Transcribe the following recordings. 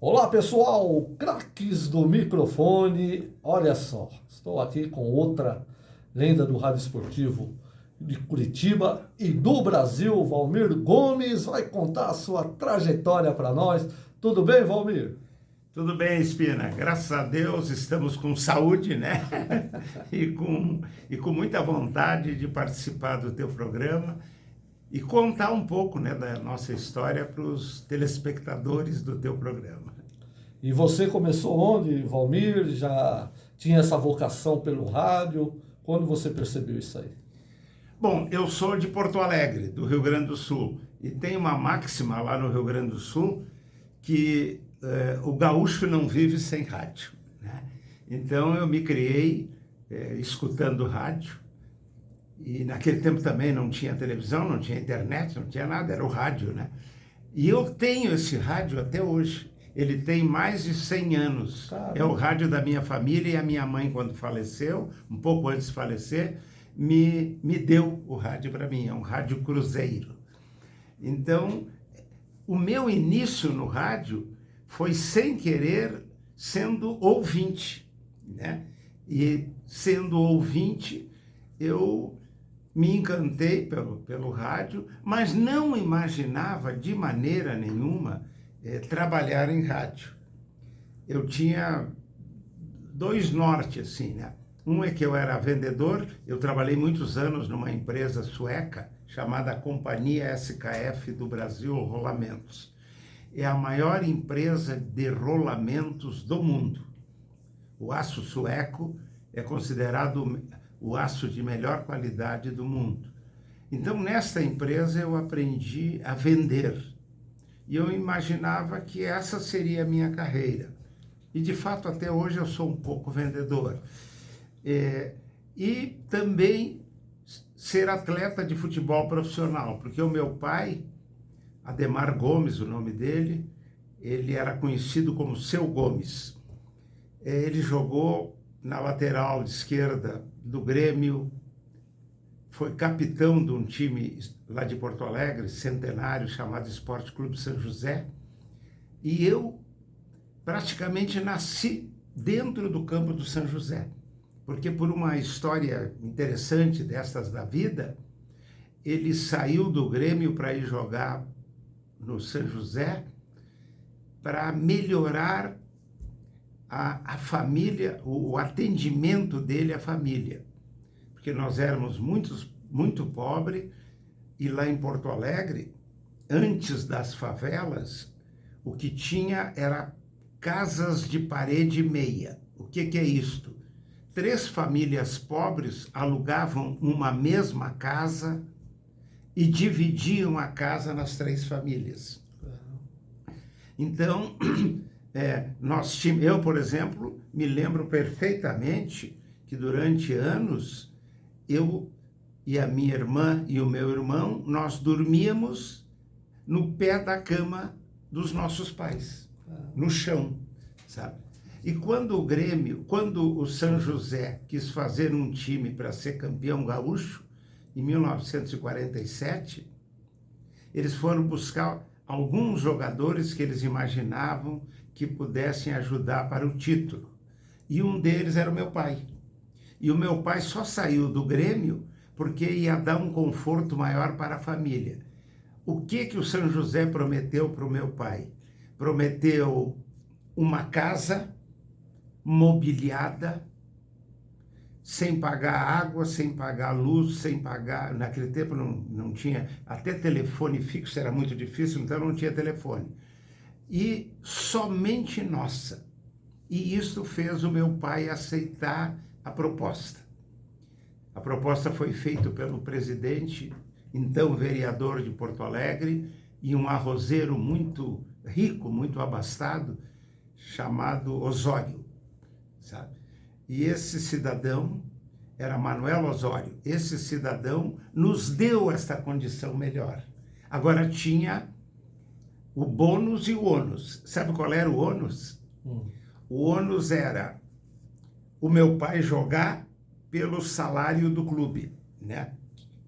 Olá pessoal, craques do microfone, olha só, estou aqui com outra lenda do rádio esportivo de Curitiba e do Brasil, Valmir Gomes, vai contar a sua trajetória para nós. Tudo bem, Valmir? Tudo bem, Espina. Graças a Deus estamos com saúde, né? e com muita vontade de participar do teu programa e contar um pouco, né, da nossa história para os telespectadores do teu programa. E você começou onde, Valmir? Já tinha essa vocação pelo rádio? Quando você percebeu isso aí? Bom, eu sou de Porto Alegre, do Rio Grande do Sul, e tem uma máxima lá no Rio Grande do Sul que o gaúcho não vive sem rádio, né? Então eu me criei escutando rádio, e naquele tempo também não tinha televisão, não tinha internet, não tinha nada, era o rádio, né? E eu tenho esse rádio até hoje. Ele tem mais de 100 anos. Caramba. É o rádio da minha família, e a minha mãe, quando faleceu, um pouco antes de falecer, me deu o rádio para mim. É um rádio cruzeiro. Então, o meu início no rádio foi sem querer, sendo ouvinte, né? E sendo ouvinte, eu me encantei pelo rádio, mas não imaginava de maneira nenhuma trabalhar em rádio. Eu tinha dois nortes, assim, né? Um é que eu era vendedor, eu trabalhei muitos anos numa empresa sueca chamada Companhia SKF do Brasil Rolamentos. É a maior empresa de rolamentos do mundo. O aço sueco é considerado o aço de melhor qualidade do mundo. Então, nesta empresa eu aprendi a vender. E eu imaginava que essa seria a minha carreira. E, de fato, até hoje eu sou um pouco vendedor. E também ser atleta de futebol profissional, porque o meu pai, Ademar Gomes, o nome dele, ele era conhecido como Seu Gomes. Ele jogou na lateral de esquerda do Grêmio, foi capitão de um time lá de Porto Alegre, centenário, chamado Esporte Clube São José. E eu praticamente nasci dentro do campo do São José, porque por uma história interessante destas da vida, ele saiu do Grêmio para ir jogar no São José para melhorar a família, o atendimento dele à família. Porque nós éramos muito pobres, e lá em Porto Alegre, antes das favelas, o que tinha era casas de parede meia. O que é isto? 3 famílias pobres alugavam uma mesma casa e dividiam a casa nas 3 famílias. Então, eu, por exemplo, me lembro perfeitamente que durante anos eu e a minha irmã e o meu irmão, nós dormíamos no pé da cama dos nossos pais, no chão, sabe? E quando o São José quis fazer um time para ser campeão gaúcho, em 1947, eles foram buscar alguns jogadores que eles imaginavam que pudessem ajudar para o título. E um deles era o meu pai. E o meu pai só saiu do Grêmio porque ia dar um conforto maior para a família. O que o São José prometeu para o meu pai? Prometeu uma casa mobiliada, sem pagar água, sem pagar luz, sem pagar... Naquele tempo não tinha... Até telefone fixo era muito difícil, então não tinha telefone. E somente nossa. E isso fez o meu pai aceitar a proposta. A proposta foi feita pelo presidente, então vereador de Porto Alegre, e um arrozeiro muito rico, muito abastado, chamado Osório, sabe? E esse cidadão era Manuel Osório. Esse cidadão nos deu esta condição melhor. Agora tinha o bônus e o ônus. Sabe qual era o ônus? O ônus era o meu pai jogar pelo salário do clube, né?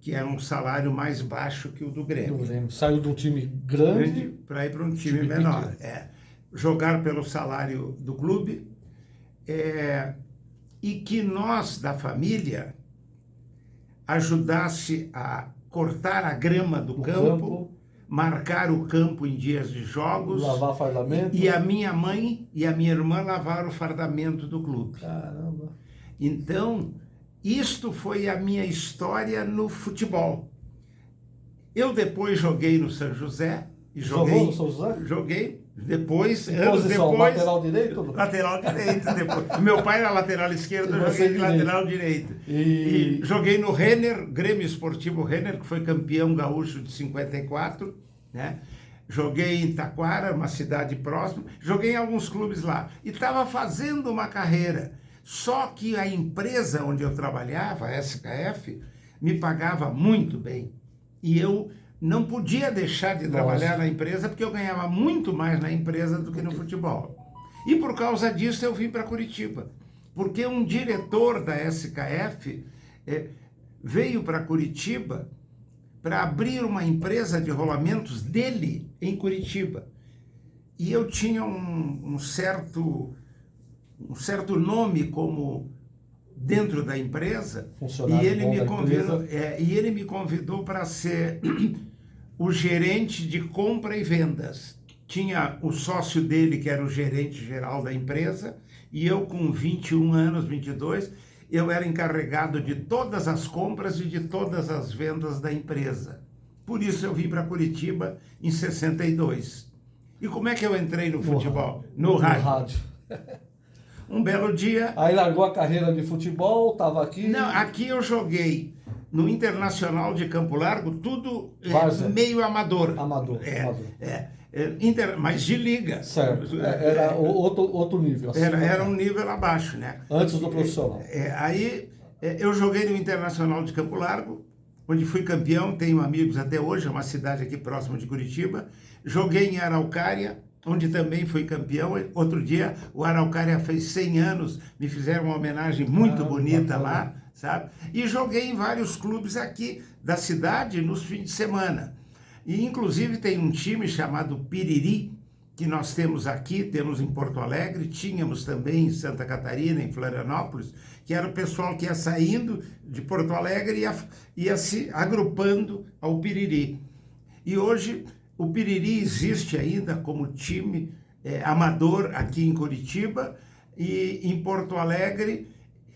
Que era um salário mais baixo que o do Grêmio. Saiu de um time grande Para ir para um time menor. jogar pelo salário do clube, e que nós, da família, ajudasse a cortar a grama do campo, marcar o campo em dias de jogos, lavar fardamento. E a minha mãe e a minha irmã lavaram o fardamento do clube. Caramba. Então, isto foi a minha história no futebol. Eu depois joguei no São José. Jogou no São José? Joguei. Depois, anos depois... Lateral direito? Lateral direito, depois. Meu pai era lateral esquerdo, eu joguei de lateral direito. E joguei no Renner, Grêmio Esportivo Renner, que foi campeão gaúcho de 54, né? Joguei em Taquara, uma cidade próxima. Joguei em alguns clubes lá. E estava fazendo uma carreira. Só que a empresa onde eu trabalhava, a SKF, me pagava muito bem. E eu não podia deixar de trabalhar na empresa, porque eu ganhava muito mais na empresa do que no futebol. E por causa disso eu vim para Curitiba. Porque um diretor da SKF veio para Curitiba para abrir uma empresa de rolamentos dele em Curitiba. E eu tinha um certo nome como dentro da empresa, e ele me convidou para ser o gerente de compra e vendas. Tinha o sócio dele, que era o gerente geral da empresa, e eu com 21 anos, 22, eu era encarregado de todas as compras e de todas as vendas da empresa. Por isso eu vim para Curitiba em 62. E como é que eu entrei no futebol? No rádio. Um belo dia... Aí largou a carreira de futebol, estava aqui... Não, aqui eu joguei no Internacional de Campo Largo, tudo meio amador. Amador. Mas de liga. Certo, era outro nível. Assim, era um nível abaixo, né? Antes do profissional. Aí eu joguei no Internacional de Campo Largo, onde fui campeão, tenho amigos até hoje, é uma cidade aqui próxima de Curitiba. Joguei em Araucária, onde também fui campeão. Outro dia, o Araucária fez 100 anos, me fizeram uma homenagem muito bonita lá, sabe? E joguei em vários clubes aqui da cidade nos fins de semana. E, inclusive, tem um time chamado Piriri, que nós temos aqui, temos em Porto Alegre, tínhamos também em Santa Catarina, em Florianópolis, que era o pessoal que ia saindo de Porto Alegre e ia se agrupando ao Piriri. E hoje... o Piriri existe ainda como time amador aqui em Curitiba, e em Porto Alegre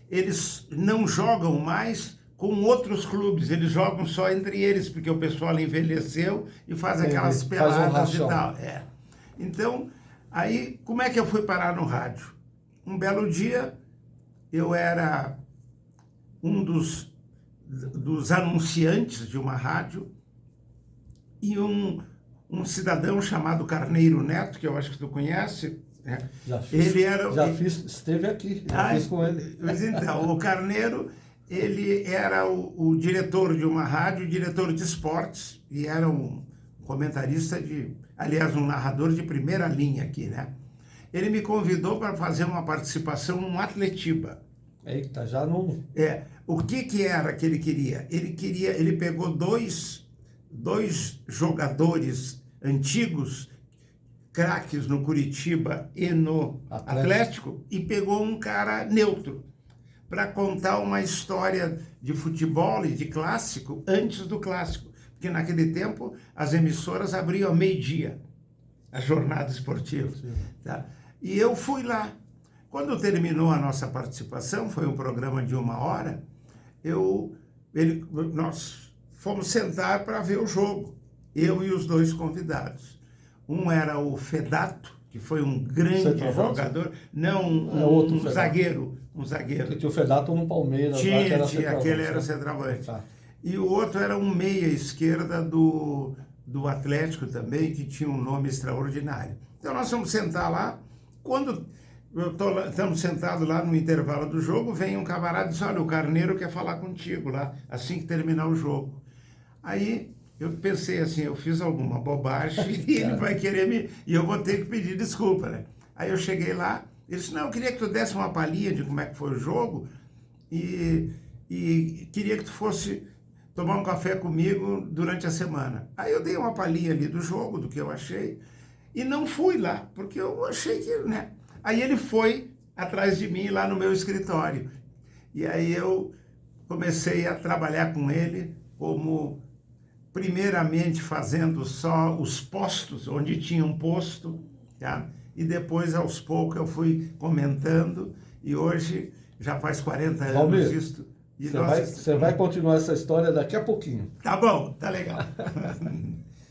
eles não jogam mais com outros clubes, eles jogam só entre eles, porque o pessoal envelheceu e faz aquelas peladas e tal. Então, aí, como é que eu fui parar no rádio? Um belo dia, eu era um dos anunciantes de uma rádio, e um cidadão chamado Carneiro Neto, que eu acho que tu conhece. Esteve aqui, fiz com ele. Mas então, o Carneiro, ele era o diretor de uma rádio, diretor de esportes, e era um comentarista aliás, um narrador de primeira linha aqui, né? Ele me convidou para fazer uma participação no Atletiba. Eita, já não... O que era que ele queria? Ele pegou dois jogadores antigos, craques no Curitiba e no Atlético, e pegou um cara neutro para contar uma história de futebol e de clássico antes do clássico. Porque naquele tempo as emissoras abriam ao meio-dia a jornada esportiva. Tá? E eu fui lá. Quando terminou a nossa participação, foi um programa de 1 hora, nós fomos sentar para ver o jogo, eu e os dois convidados. Um era o Fedato, que foi um grande jogador, não, um zagueiro. Porque tinha o Fedato no Palmeiras. Aquele era centroavante. Tá. E o outro era um meia esquerda do Atlético também, que tinha um nome extraordinário. Então nós fomos sentar lá. Quando estamos sentados lá no intervalo do jogo, vem um camarada e diz: olha, o Carneiro quer falar contigo lá, assim que terminar o jogo. Aí eu pensei assim, eu fiz alguma bobagem e ele vai querer e eu vou ter que pedir desculpa, né? Aí eu cheguei lá, ele disse: não, eu queria que tu desse uma palhinha de como é que foi o jogo e queria que tu fosse tomar um café comigo durante a semana. Aí eu dei uma palhinha ali do jogo, do que eu achei, E não fui lá, porque eu achei que, né? Aí ele foi atrás de mim lá no meu escritório. E aí eu comecei a trabalhar com ele como, primeiramente, fazendo só os postos, onde tinha um posto, tá? E depois, aos poucos, eu fui comentando, e hoje já faz 40 anos Valmir, isso. E você vai continuar essa história daqui a pouquinho. Tá bom, tá legal.